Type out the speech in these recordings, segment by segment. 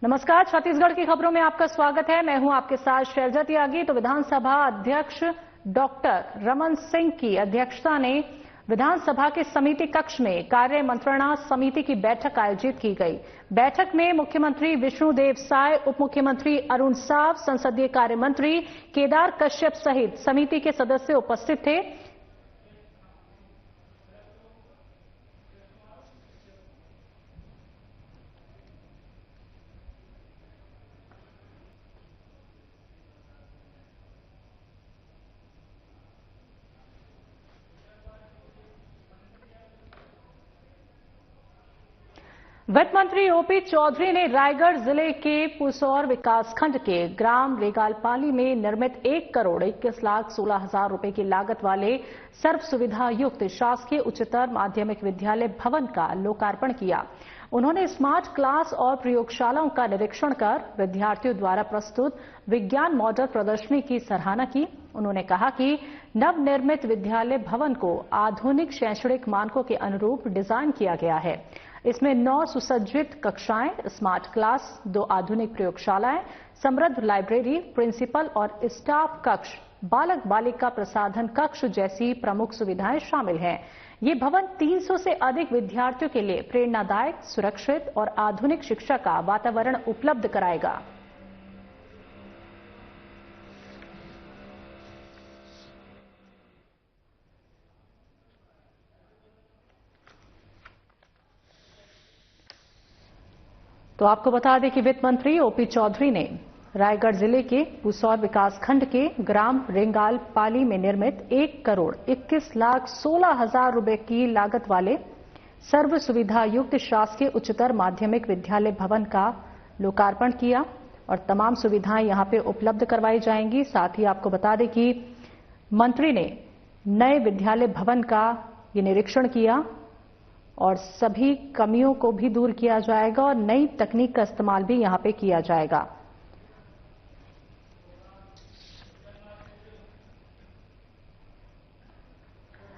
नमस्कार, छत्तीसगढ़ की खबरों में आपका स्वागत है। मैं हूं आपके साथ शैलजा त्यागी। तो विधानसभा अध्यक्ष डॉक्टर रमन सिंह की अध्यक्षता ने विधानसभा के समिति कक्ष में कार्य मंत्रणा समिति की बैठक आयोजित की गई। बैठक में मुख्यमंत्री विष्णुदेव साय, उप मुख्यमंत्री अरुण साव, संसदीय कार्य मंत्री केदार कश्यप सहित समिति के सदस्य उपस्थित थे। वित्त मंत्री ओपी चौधरी ने रायगढ़ जिले के पुसौर विकासखंड के ग्राम रेगालपाली में निर्मित 1,21,16,00,000 रुपए की लागत वाले सर्व सुविधा युक्त शासकीय उच्चतर माध्यमिक विद्यालय भवन का लोकार्पण किया। उन्होंने स्मार्ट क्लास और प्रयोगशालाओं का निरीक्षण कर विद्यार्थियों द्वारा प्रस्तुत विज्ञान मॉडल प्रदर्शनी की सराहना की। उन्होंने कहा कि नवनिर्मित विद्यालय भवन को आधुनिक शैक्षणिक मानकों के अनुरूप डिजाइन किया गया है। इसमें 9 सुसज्जित कक्षाएं, स्मार्ट क्लास, 2 आधुनिक प्रयोगशालाएं, समृद्ध लाइब्रेरी, प्रिंसिपल और स्टाफ कक्ष, बालक बालिका प्रसाधन कक्ष जैसी प्रमुख सुविधाएं शामिल हैं। ये भवन 300 से अधिक विद्यार्थियों के लिए प्रेरणादायक, सुरक्षित और आधुनिक शिक्षा का वातावरण उपलब्ध कराएगा। तो आपको बता दें कि वित्त मंत्री ओपी चौधरी ने रायगढ़ जिले के पुसौर विकासखंड के ग्राम रेगालपाली में निर्मित 1,21,16,00,000 रुपए की लागत वाले सर्व सुविधा युक्त शासकीय उच्चतर माध्यमिक विद्यालय भवन का लोकार्पण किया और तमाम सुविधाएं यहां पे उपलब्ध करवाई जाएंगी। साथ ही आपको बता दें कि मंत्री ने नए विद्यालय भवन का ये निरीक्षण किया और सभी कमियों को भी दूर किया जाएगा और नई तकनीक का इस्तेमाल भी यहां पे किया जाएगा।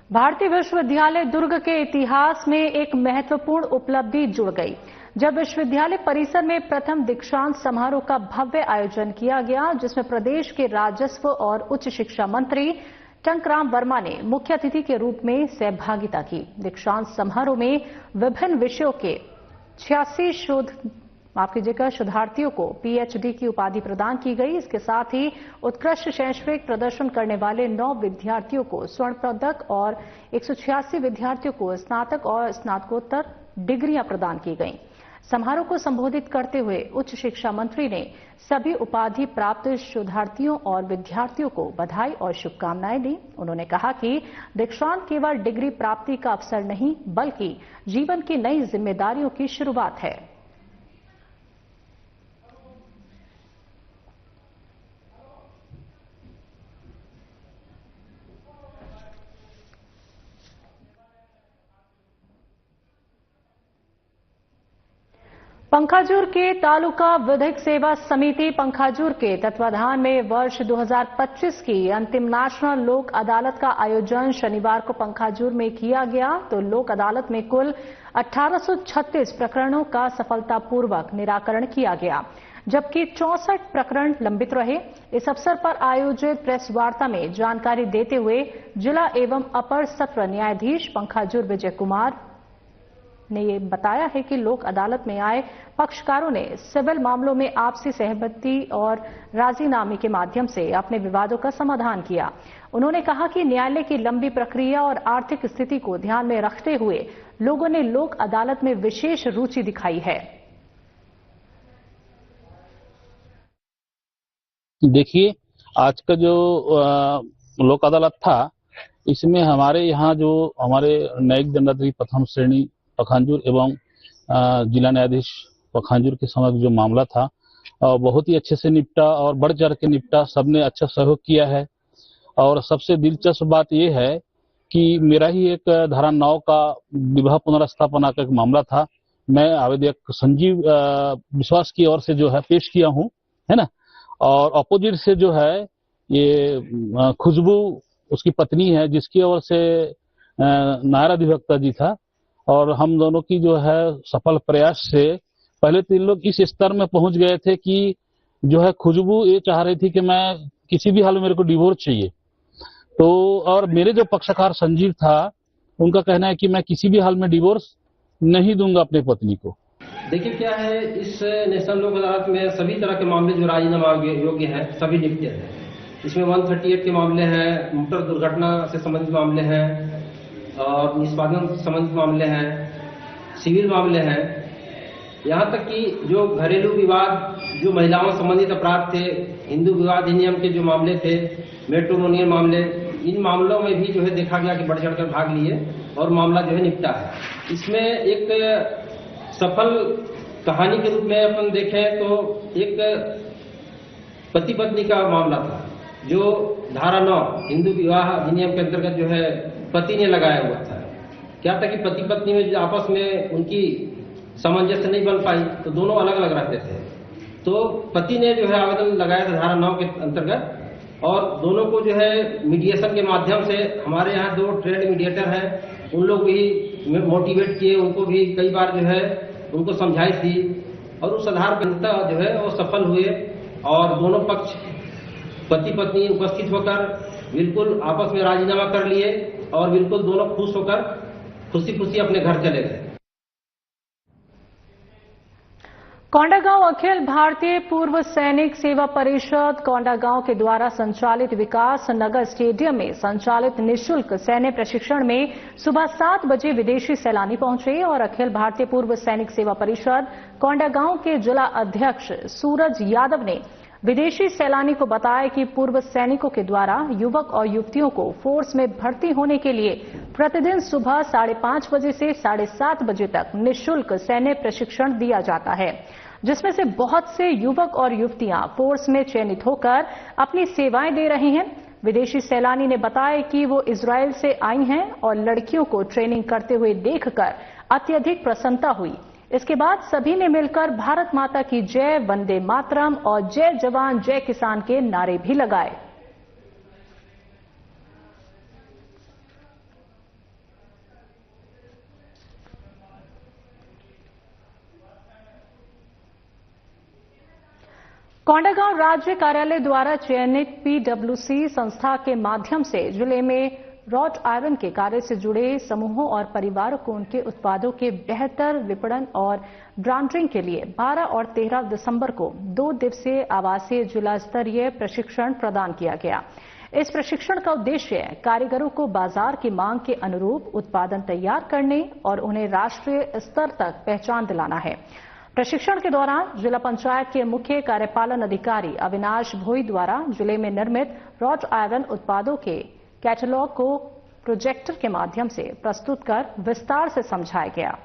भारतीय विश्वविद्यालय दुर्ग के इतिहास में एक महत्वपूर्ण उपलब्धि जुड़ गई जब विश्वविद्यालय परिसर में प्रथम दीक्षांत समारोह का भव्य आयोजन किया गया, जिसमें प्रदेश के राजस्व और उच्च शिक्षा मंत्री टंकराम वर्मा ने मुख्य अतिथि के रूप में सहभागिता की। दीक्षांत समारोह में विभिन्न विषयों के 86 शोधार्थियों को पीएचडी की उपाधि प्रदान की गई। इसके साथ ही उत्कृष्ट शैक्षणिक प्रदर्शन करने वाले 9 विद्यार्थियों को स्वर्ण पदक और 186 विद्यार्थियों को स्नातक और स्नातकोत्तर डिग्रियां प्रदान की गईं। समारोह को संबोधित करते हुए उच्च शिक्षा मंत्री ने सभी उपाधि प्राप्त शोधार्थियों और विद्यार्थियों को बधाई और शुभकामनाएं दी। उन्होंने कहा कि दीक्षांत केवल डिग्री प्राप्ति का अवसर नहीं, बल्कि जीवन की नई जिम्मेदारियों की शुरुआत है। पंखाजूर के तालुका विधिक सेवा समिति पंखाजूर के तत्वाधान में वर्ष 2025 की अंतिम नेशनल लोक अदालत का आयोजन शनिवार को पंखाजूर में किया गया। तो लोक अदालत में कुल 1836 प्रकरणों का सफलतापूर्वक निराकरण किया गया, जबकि 64 प्रकरण लंबित रहे। इस अवसर पर आयोजित प्रेस वार्ता में जानकारी देते हुए जिला एवं अपर सत्र न्यायाधीश पंखाजूर विजय कुमार ने ये बताया है कि लोक अदालत में आए पक्षकारों ने सिविल मामलों में आपसी सहमति और राजीनामे के माध्यम से अपने विवादों का समाधान किया। उन्होंने कहा कि न्यायालय की लंबी प्रक्रिया और आर्थिक स्थिति को ध्यान में रखते हुए लोगों ने लोक अदालत में विशेष रुचि दिखाई है। देखिए, आज का जो लोक अदालत था, इसमें हमारे यहाँ जो हमारे न्यायिक दंडाधिकारी प्रथम श्रेणी पखांजूर एवं जिला न्यायाधीश पखांजूर के समक्ष जो मामला था बहुत ही अच्छे से निपटा और बढ़ चढ़ के निपटा। सबने अच्छा सहयोग किया है और सबसे दिलचस्प बात यह है कि मेरा ही एक धारा 9 का विवाह पुनर्स्थापना का एक मामला था। मैं आवेदक संजीव विश्वास की ओर से जो है पेश किया हूँ, है ना। और अपोजिट से जो है ये खुशबू उसकी पत्नी है, जिसकी ओर से नायर अधिवक्ता जी था। और हम दोनों की जो है सफल प्रयास से पहले तो इन लोग इस स्तर में पहुंच गए थे कि जो है खुशबू ये चाह रही थी कि मैं किसी भी हाल में मेरे को डिवोर्स चाहिए। तो और मेरे जो पक्षकार संजीव था उनका कहना है कि मैं किसी भी हाल में डिवोर्स नहीं दूंगा अपनी पत्नी को। देखिए क्या है, इस नेशनल लोक अदालत में सभी तरह के मामले जो राजीनामा योग्य हैं सभी निपटे हैं। इसमें 138 के मामले हैं, मोटर दुर्घटना से संबंधित मामले हैं और निष्पादन से संबंधित मामले हैं, सिविल मामले हैं, यहाँ तक कि जो घरेलू विवाद, जो महिलाओं संबंधित अपराध थे, हिंदू विवाह अधिनियम के जो मामले थे, मैट्रिमोनियल मामले, इन मामलों में भी जो है देखा गया कि बढ़ चढ़कर भाग लिए और मामला जो है निपटा है। इसमें एक सफल कहानी के रूप में अपन देखें तो एक पति पत्नी का मामला था जो धारा 9 हिंदू विवाह अधिनियम के अंतर्गत जो है पति ने लगाया हुआ था। क्या था कि पति पत्नी में आपस में उनकी सामंजस्य नहीं बन पाई तो दोनों अलग अलग रहते थे। तो पति ने जो है आवेदन लगाया था धारा 9 के अंतर्गत और दोनों को जो है मीडिएशन के माध्यम से, हमारे यहाँ 2 ट्रेंड मीडिएटर हैं, उन लोग भी मोटिवेट किए, उनको भी कई बार जो है उनको समझाइश दी और उस आधार पर जो है वो सफल हुए और दोनों पक्ष पति पत्नी उपस्थित होकर बिल्कुल आपस में राजीनामा कर लिए और बिल्कुल दोनों खुश होकर खुशी खुशी अपने घर चले गए। कोंडागांव अखिल भारतीय पूर्व सैनिक सेवा परिषद कोंडागांव के द्वारा संचालित विकास नगर स्टेडियम में संचालित निःशुल्क सैन्य प्रशिक्षण में सुबह 7 बजे विदेशी सैलानी पहुंचे और अखिल भारतीय पूर्व सैनिक सेवा परिषद कोंडागांव के जिला अध्यक्ष सूरज यादव ने विदेशी सैलानी को बताया कि पूर्व सैनिकों के द्वारा युवक और युवतियों को फोर्स में भर्ती होने के लिए प्रतिदिन सुबह 5:30 बजे से 7:30 बजे तक निःशुल्क सैन्य प्रशिक्षण दिया जाता है, जिसमें से बहुत से युवक और युवतियां फोर्स में चयनित होकर अपनी सेवाएं दे रहे हैं। विदेशी सैलानी ने बताया कि वो इजराइल से आई हैं और लड़कियों को ट्रेनिंग करते हुए देखकर अत्यधिक प्रसन्नता हुई। इसके बाद सभी ने मिलकर भारत माता की जय, वंदे मातरम और जय जवान जय किसान के नारे भी लगाए। कोंडागांव राज्य कार्यालय द्वारा चयनित पीडब्ल्यूसी संस्था के माध्यम से जिले में रॉट आयरन के कार्य से जुड़े समूहों और परिवारों को उनके उत्पादों के बेहतर विपणन और ब्रांडिंग के लिए 12 और 13 दिसंबर को 2 दिवसीय आवासीय जिला स्तरीय प्रशिक्षण प्रदान किया गया। इस प्रशिक्षण का उद्देश्य कारीगरों को बाजार की मांग के अनुरूप उत्पादन तैयार करने और उन्हें राष्ट्रीय स्तर तक पहचान दिलाना है। प्रशिक्षण के दौरान जिला पंचायत के मुख्य कार्यपालन अधिकारी अविनाश भोई द्वारा जिले में निर्मित रॉट आयरन उत्पादों के कैटलॉग को प्रोजेक्टर के माध्यम से प्रस्तुत कर विस्तार से समझाया गया।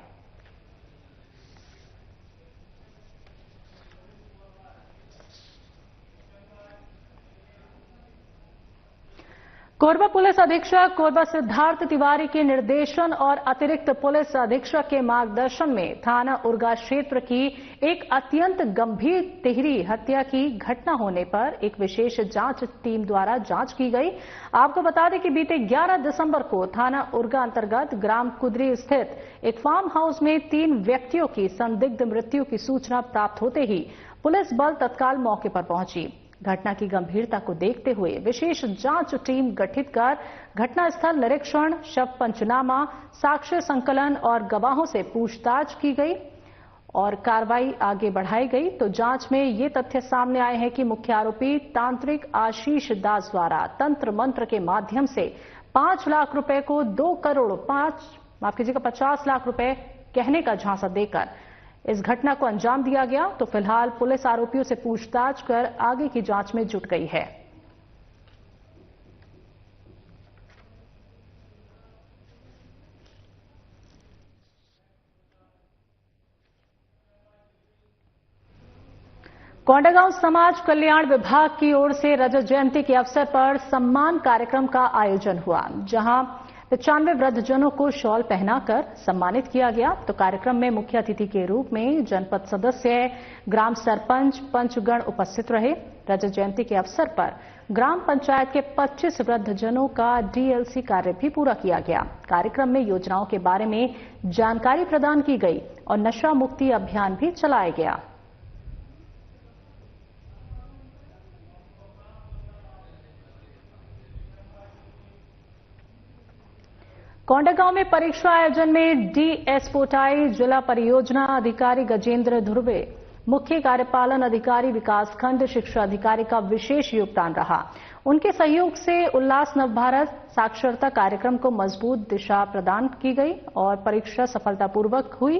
कोरबा पुलिस अधीक्षक कोरबा सिद्धार्थ तिवारी के निर्देशन और अतिरिक्त पुलिस अधीक्षक के मार्गदर्शन में थाना उर्गा क्षेत्र की एक अत्यंत गंभीर तिहरी हत्या की घटना होने पर एक विशेष जांच टीम द्वारा जांच की गई। आपको बता दें कि बीते 11 दिसंबर को थाना उर्गा अंतर्गत ग्राम कुदरी स्थित एक फार्म हाउस में 3 व्यक्तियों की संदिग्ध मृत्यु की सूचना प्राप्त होते ही पुलिस बल तत्काल मौके पर पहुंची। घटना की गंभीरता को देखते हुए विशेष जांच टीम गठित कर घटनास्थल निरीक्षण, शव पंचनामा, साक्ष्य संकलन और गवाहों से पूछताछ की गई और कार्रवाई आगे बढ़ाई गई। तो जांच में ये तथ्य सामने आए हैं कि मुख्य आरोपी तांत्रिक आशीष दास द्वारा तंत्र मंत्र के माध्यम से 5 लाख रुपए को 50 लाख रुपए कहने का झांसा देकर इस घटना को अंजाम दिया गया। तो फिलहाल पुलिस आरोपियों से पूछताछ कर आगे की जांच में जुट गई है। कोंडागांव समाज कल्याण विभाग की ओर से रजत जयंती के अवसर पर सम्मान कार्यक्रम का आयोजन हुआ, जहां 95 वृद्धजनों को शॉल पहनाकर सम्मानित किया गया। तो कार्यक्रम में मुख्य अतिथि के रूप में जनपद सदस्य, ग्राम सरपंच, पंचगण उपस्थित रहे। रजत जयंती के अवसर पर ग्राम पंचायत के 25 वृद्धजनों का डीएलसी कार्य भी पूरा किया गया। कार्यक्रम में योजनाओं के बारे में जानकारी प्रदान की गई और नशा मुक्ति अभियान भी चलाया गया। कोंडागांव में परीक्षा आयोजन में डीएस पोटाई, जिला परियोजना अधिकारी गजेंद्र ध्रुवे, मुख्य कार्यपालन अधिकारी विकासखंड शिक्षा अधिकारी का विशेष योगदान रहा। उनके सहयोग से उल्लास नव भारत साक्षरता कार्यक्रम को मजबूत दिशा प्रदान की गई और परीक्षा सफलतापूर्वक हुई।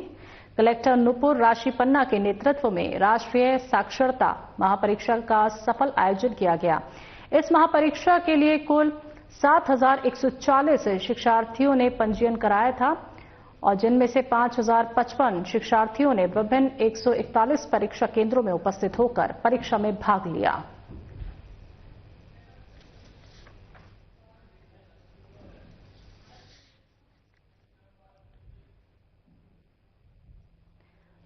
कलेक्टर नुपुर राशि पन्ना के नेतृत्व में राष्ट्रीय साक्षरता महापरीक्षा का सफल आयोजन किया गया। इस महापरीक्षा के लिए कुल 7,140 शिक्षार्थियों ने पंजीयन कराया था और जिनमें से 5,055 शिक्षार्थियों ने विभिन्न 141 परीक्षा केंद्रों में उपस्थित होकर परीक्षा में भाग लिया।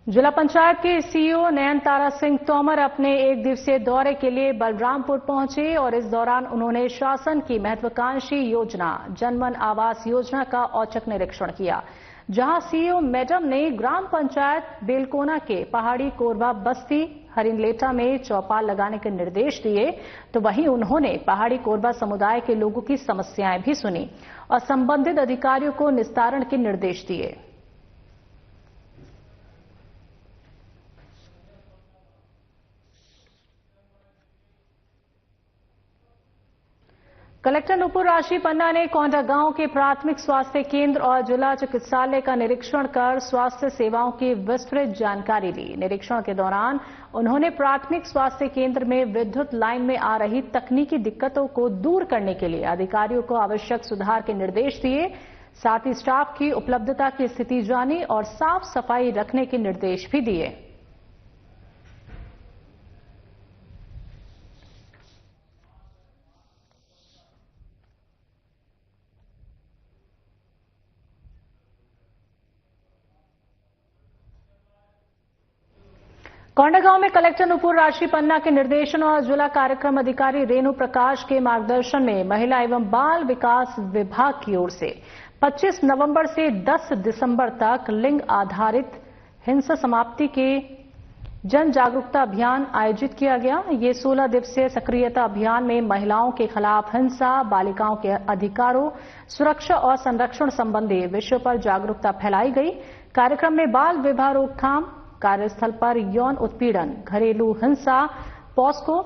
जिला पंचायत के सीईओ नयन तारा सिंह तोमर अपने एक दिवसीय दौरे के लिए बलरामपुर पहुंचे और इस दौरान उन्होंने शासन की महत्वाकांक्षी योजना जनमन आवास योजना का औचक निरीक्षण किया। जहां सीईओ मैडम ने ग्राम पंचायत बेलकोना के पहाड़ी कोरबा बस्ती हरिनलेटा में चौपाल लगाने के निर्देश दिए, तो वहीं उन्होंने पहाड़ी कोरबा समुदाय के लोगों की समस्याएं भी सुनी और संबंधित अधिकारियों को निस्तारण के निर्देश दिए। कलेक्टर नुपुर राशि पन्ना ने कोंडागांव के प्राथमिक स्वास्थ्य केंद्र और जिला चिकित्सालय का निरीक्षण कर स्वास्थ्य सेवाओं की विस्तृत जानकारी ली। निरीक्षण के दौरान उन्होंने प्राथमिक स्वास्थ्य केंद्र में विद्युत लाइन में आ रही तकनीकी दिक्कतों को दूर करने के लिए अधिकारियों को आवश्यक सुधार के निर्देश दिए। साथ ही स्टाफ की उपलब्धता की स्थिति जानी और साफ सफाई रखने के निर्देश भी दिए। कोंडागांव में कलेक्टर नुपुर राशि पन्ना के निर्देशन और जिला कार्यक्रम अधिकारी रेणु प्रकाश के मार्गदर्शन में महिला एवं बाल विकास विभाग की ओर से 25 नवंबर से 10 दिसंबर तक लिंग आधारित हिंसा समाप्ति के जन जागरूकता अभियान आयोजित किया गया। ये 16 दिवसीय सक्रियता अभियान में महिलाओं के खिलाफ हिंसा, बालिकाओं के अधिकारों, सुरक्षा और संरक्षण संबंधी विषयों पर जागरूकता फैलाई गई। कार्यक्रम में बाल विवाह रोकथाम, कार्यस्थल पर यौन उत्पीड़न, घरेलू हिंसा, पॉस्को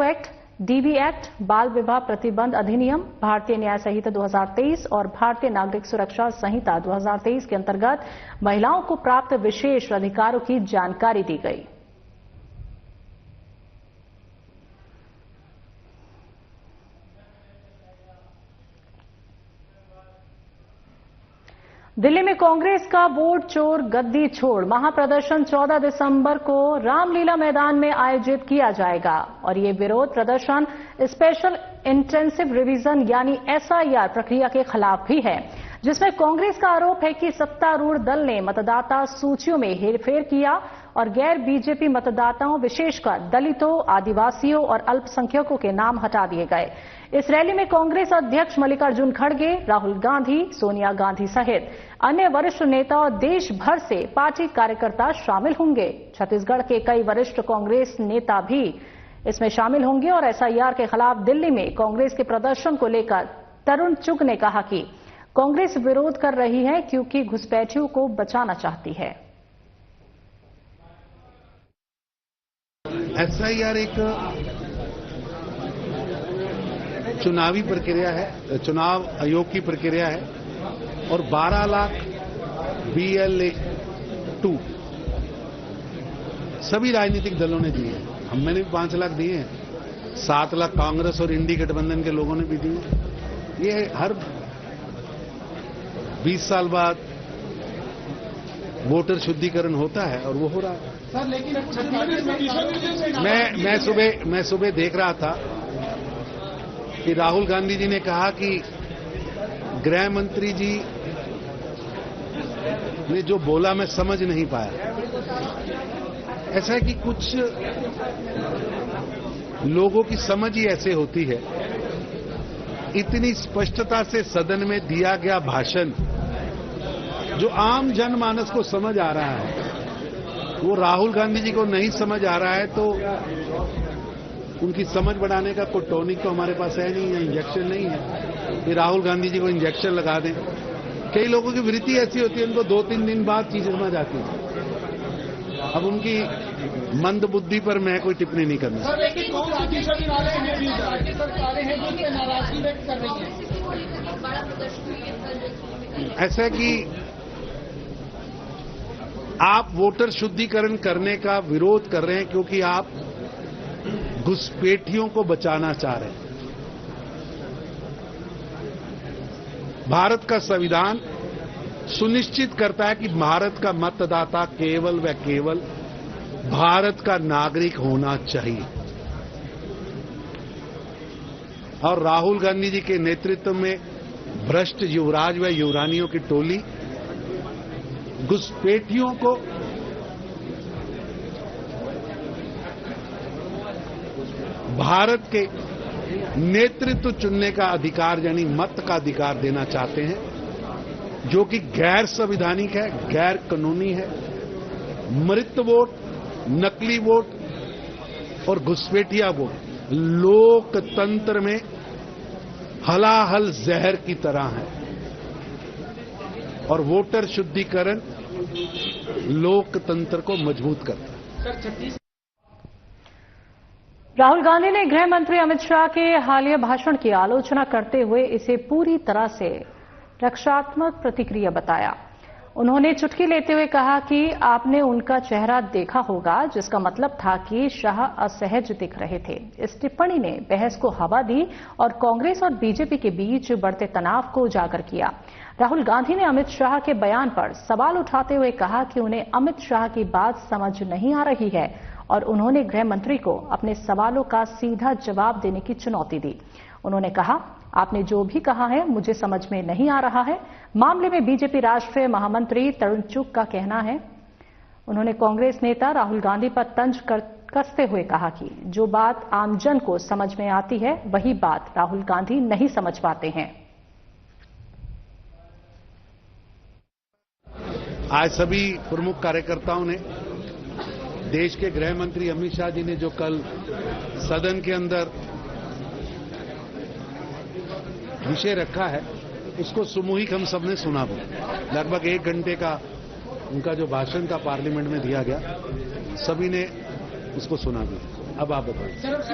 एक्ट, डीबी एक्ट, बाल विवाह प्रतिबंध अधिनियम, भारतीय न्याय संहिता 2023 और भारतीय नागरिक सुरक्षा संहिता 2023 के अंतर्गत महिलाओं को प्राप्त विशेष अधिकारों की जानकारी दी गई। दिल्ली में कांग्रेस का वोट चोर गद्दी छोड़ महाप्रदर्शन 14 दिसंबर को रामलीला मैदान में आयोजित किया जाएगा और ये विरोध प्रदर्शन स्पेशल इंटेंसिव रिवीजन यानी एसआईआर प्रक्रिया के खिलाफ भी है, जिसमें कांग्रेस का आरोप है कि सत्तारूढ़ दल ने मतदाता सूचियों में हेरफेर किया और गैर बीजेपी मतदाताओं विशेषकर दलितों, आदिवासियों और अल्पसंख्यकों के नाम हटा दिए गए। इस रैली में कांग्रेस अध्यक्ष मल्लिकार्जुन खड़गे, राहुल गांधी, सोनिया गांधी सहित अन्य वरिष्ठ नेता और देश भर से पार्टी कार्यकर्ता शामिल होंगे। छत्तीसगढ़ के कई वरिष्ठ कांग्रेस नेता भी इसमें शामिल होंगे और एसआईआर के खिलाफ दिल्ली में कांग्रेस के प्रदर्शन को लेकर तरुण चुग ने कहा कि कांग्रेस विरोध कर रही है क्योंकि घुसपैठियों को बचाना चाहती है। एसआईआर एक चुनावी प्रक्रिया है, चुनाव आयोग की प्रक्रिया है और 12 लाख BLA-2 सभी राजनीतिक दलों ने दिए। मैंने भी 5 लाख दिए हैं, 7 लाख कांग्रेस और इंडी गठबंधन के लोगों ने भी दिए। ये हर 20 साल बाद वोटर शुद्धिकरण होता है और वो हो रहा है। सर लेकिन मैं सुबह देख रहा था कि राहुल गांधी जी ने कहा कि गृह मंत्री जी ने जो बोला मैं समझ नहीं पाया। ऐसा है कि कुछ लोगों की समझ ही ऐसे होती है। इतनी स्पष्टता से सदन में दिया गया भाषण जो आम जनमानस को समझ आ रहा है, वो राहुल गांधी जी को नहीं समझ आ रहा है, तो उनकी समझ बढ़ाने का कोई टॉनिक तो हमारे पास है नहीं, इंजेक्शन नहीं है कि राहुल गांधी जी को इंजेक्शन लगा दें। कई लोगों की वृत्ति ऐसी होती है, उनको 2-3 दिन बाद चीज समझ आती है। अब उनकी मंद बुद्धि पर मैं कोई टिप्पणी नहीं करना। सर, लेकिन कौन सी दिशा निकाले हैं जो राज्य सरकारें हैं जो उनसे नाराजगी व्यक्त कर रही हैं? ऐसा है कि आप वोटर शुद्धिकरण करने का विरोध कर रहे हैं क्योंकि आप घुसपैठियों को बचाना चाह रहे हैं। भारत का संविधान सुनिश्चित करता है कि भारत का मतदाता केवल व केवल भारत का नागरिक होना चाहिए, और राहुल गांधी जी के नेतृत्व में भ्रष्ट युवराज व युवरानियों की टोली घुसपैठियों को भारत के नेतृत्व चुनने का अधिकार यानी मत का अधिकार देना चाहते हैं, जो कि गैर संवैधानिक है, गैर कानूनी है। मृत वोट, नकली वोट और घुसपैठिया वोट लोकतंत्र में हलाहल जहर की तरह है, और वोटर शुद्धिकरण लोकतंत्र को मजबूत करता है। राहुल गांधी ने गृह मंत्री अमित शाह के हालिया भाषण की आलोचना करते हुए इसे पूरी तरह से रक्षात्मक प्रतिक्रिया बताया। उन्होंने चुटकी लेते हुए कहा कि आपने उनका चेहरा देखा होगा, जिसका मतलब था कि शाह असहज दिख रहे थे। इस टिप्पणी ने बहस को हवा दी और कांग्रेस और बीजेपी के बीच बढ़ते तनाव को उजागर किया। राहुल गांधी ने अमित शाह के बयान पर सवाल उठाते हुए कहा कि उन्हें अमित शाह की बात समझ नहीं आ रही है, और उन्होंने गृह मंत्री को अपने सवालों का सीधा जवाब देने की चुनौती दी। उन्होंने कहा, आपने जो भी कहा है मुझे समझ में नहीं आ रहा है। मामले में बीजेपी राष्ट्रीय महामंत्री तरुण चुग का कहना है। उन्होंने कांग्रेस नेता राहुल गांधी पर तंज कसते हुए कहा कि जो बात आमजन को समझ में आती है वही बात राहुल गांधी नहीं समझ पाते हैं। आज सभी प्रमुख कार्यकर्ताओं ने देश के गृह मंत्री अमित शाह जी ने जो कल सदन के अंदर विषय रखा है, उसको सामूहिक हम सबने सुना भी। लगभग 1 घंटे का उनका जो भाषण था पार्लियामेंट में दिया गया, सभी ने उसको सुना भी। अब आप बताइए।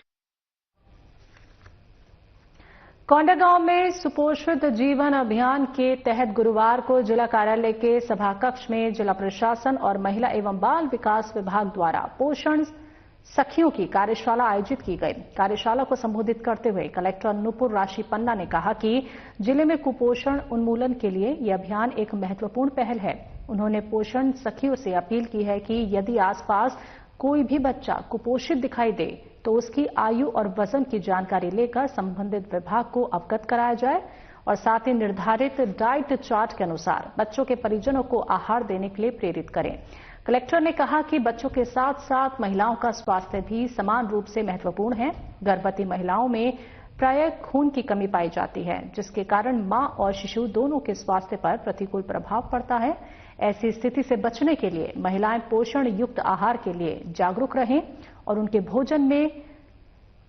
कोंडागांव में सुपोषित जीवन अभियान के तहत गुरुवार को जिला कार्यालय के सभाकक्ष में जिला प्रशासन और महिला एवं बाल विकास विभाग द्वारा पोषण सखियों की कार्यशाला आयोजित की गई। कार्यशाला को संबोधित करते हुए कलेक्टर नुपुर राशि पन्ना ने कहा कि जिले में कुपोषण उन्मूलन के लिए यह अभियान एक महत्वपूर्ण पहल है। उन्होंने पोषण सखियों से अपील की है कि यदि आसपास कोई भी बच्चा कुपोषित दिखाई दे तो उसकी आयु और वजन की जानकारी लेकर संबंधित विभाग को अवगत कराया जाए, और साथ ही निर्धारित डाइट चार्ट के अनुसार बच्चों के परिजनों को आहार देने के लिए प्रेरित करें। कलेक्टर ने कहा कि बच्चों के साथ साथ महिलाओं का स्वास्थ्य भी समान रूप से महत्वपूर्ण है। गर्भवती महिलाओं में प्रायः खून की कमी पाई जाती है, जिसके कारण मां और शिशु दोनों के स्वास्थ्य पर प्रतिकूल प्रभाव पड़ता है। ऐसी स्थिति से बचने के लिए महिलाएं पोषण युक्त आहार के लिए जागरूक रहें और उनके भोजन में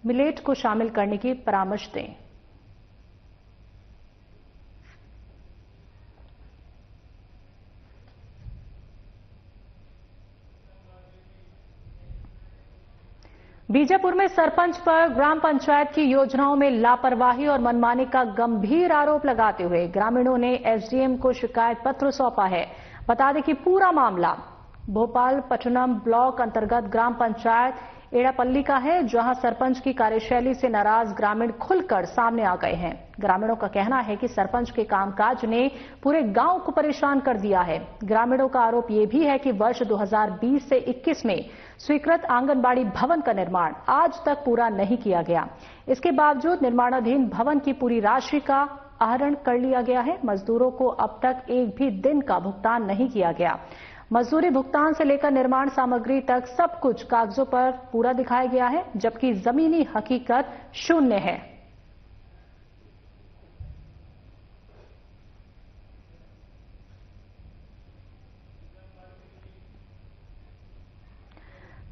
मिलेट को शामिल करने की परामर्श दें। बीजापुर में सरपंच पर ग्राम पंचायत की योजनाओं में लापरवाही और मनमानी का गंभीर आरोप लगाते हुए ग्रामीणों ने एसडीएम को शिकायत पत्र सौंपा है। बता दें कि पूरा मामला भोपाल पट्टनम ब्लॉक अंतर्गत ग्राम पंचायत एड़ापल्ली का है, जहां सरपंच की कार्यशैली से नाराज ग्रामीण खुलकर सामने आ गए हैं। ग्रामीणों का कहना है कि सरपंच के कामकाज ने पूरे गांव को परेशान कर दिया है। ग्रामीणों का आरोप यह भी है कि वर्ष 2020 से 21 में स्वीकृत आंगनबाड़ी भवन का निर्माण आज तक पूरा नहीं किया गया। इसके बावजूद निर्माणाधीन भवन की पूरी राशि का आहरण कर लिया गया है। मजदूरों को अब तक एक भी दिन का भुगतान नहीं किया गया। मजदूरी भुगतान से लेकर निर्माण सामग्री तक सब कुछ कागजों पर पूरा दिखाया गया है, जबकि जमीनी हकीकत शून्य है।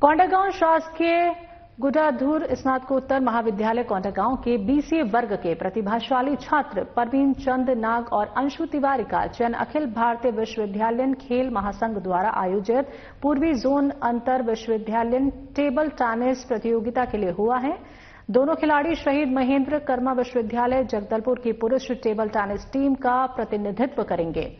कोंडागांव शासकीय गुडाधुर स्नातकोत्तर महाविद्यालय कोंडागांव के बीसीए वर्ग के प्रतिभाशाली छात्र परवीन चंद नाग और अंशु तिवारी का चयन अखिल भारतीय विश्वविद्यालय खेल महासंघ द्वारा आयोजित पूर्वी जोन अंतर विश्वविद्यालय टेबल टेनिस प्रतियोगिता के लिए हुआ है। दोनों खिलाड़ी शहीद महेंद्र कर्मा विश्वविद्यालय जगदलपुर की पुरुष टेबल टेनिस टीम का प्रतिनिधित्व करेंगे।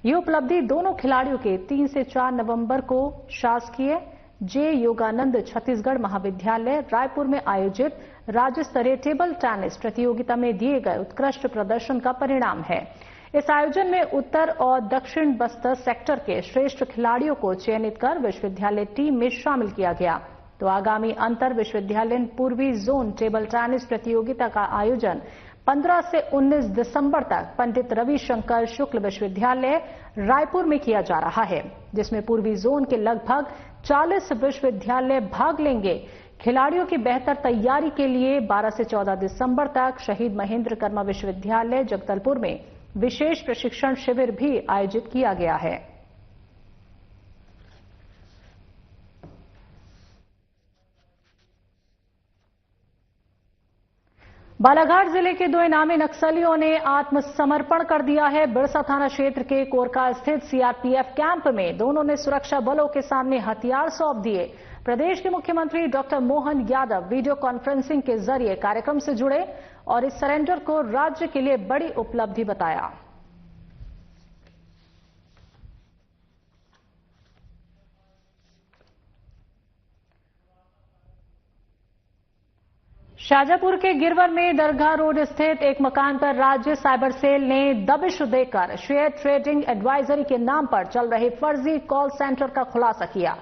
ये उपलब्धि दोनों खिलाड़ियों के 3 से 4 नवंबर को शासकीय जे योगानंद छत्तीसगढ़ महाविद्यालय रायपुर में आयोजित राज्य स्तरीय टेबल टेनिस प्रतियोगिता में दिए गए उत्कृष्ट प्रदर्शन का परिणाम है। इस आयोजन में उत्तर और दक्षिण बस्तर सेक्टर के श्रेष्ठ खिलाड़ियों को चयनित कर विश्वविद्यालय टीम में शामिल किया गया। तो आगामी अंतर विश्वविद्यालय पूर्वी जोन टेबल टेनिस प्रतियोगिता का आयोजन 15 से 19 दिसंबर तक पंडित रविशंकर शुक्ल विश्वविद्यालय रायपुर में किया जा रहा है, जिसमें पूर्वी जोन के लगभग 40 विश्वविद्यालय भाग लेंगे। खिलाड़ियों की बेहतर तैयारी के लिए 12 से 14 दिसंबर तक शहीद महेंद्र कर्मा विश्वविद्यालय जगदलपुर में विशेष प्रशिक्षण शिविर भी आयोजित किया गया है। बालाघाट जिले के 2 इनामी नक्सलियों ने आत्मसमर्पण कर दिया है। बिरसा थाना क्षेत्र के कोरका स्थित सीआरपीएफ कैंप में दोनों ने सुरक्षा बलों के सामने हथियार सौंप दिए। प्रदेश के मुख्यमंत्री doctor Mohan Yadav video conferencing के जरिए कार्यक्रम से जुड़े और इस सरेंडर को राज्य के लिए बड़ी उपलब्धि बताया। शाजापुर के गिरवर में दरगाह रोड स्थित एक मकान पर राज्य साइबर सेल ने दबिश देकर शेयर ट्रेडिंग एडवाइजरी के नाम पर चल रहे फर्जी कॉल सेंटर का खुलासा किया।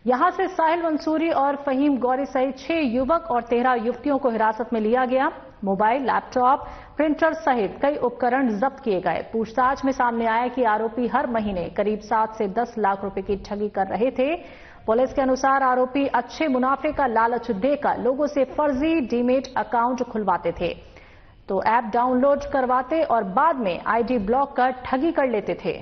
यहां से साहिल मंसूरी और फहीम गौरी सहित 6 युवक और 13 युवतियों को हिरासत में लिया गया। मोबाइल, लैपटॉप, प्रिंटर सहित कई उपकरण जब्त किए गए। पूछताछ में सामने आया कि आरोपी हर महीने करीब 7 से 10 लाख रुपए की ठगी कर रहे थे। पुलिस के अनुसार आरोपी अच्छे मुनाफे का लालच देकर लोगों से फर्जी डीमेट अकाउंट खुलवाते थे, तो ऐप डाउनलोड करवाते और बाद में आईडी ब्लॉक कर ठगी कर लेते थे।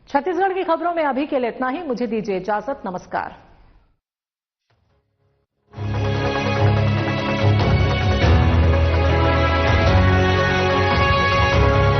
छत्तीसगढ़ की खबरों में अभी के लिए इतना ही। मुझे दीजिए इजाजत। नमस्कार।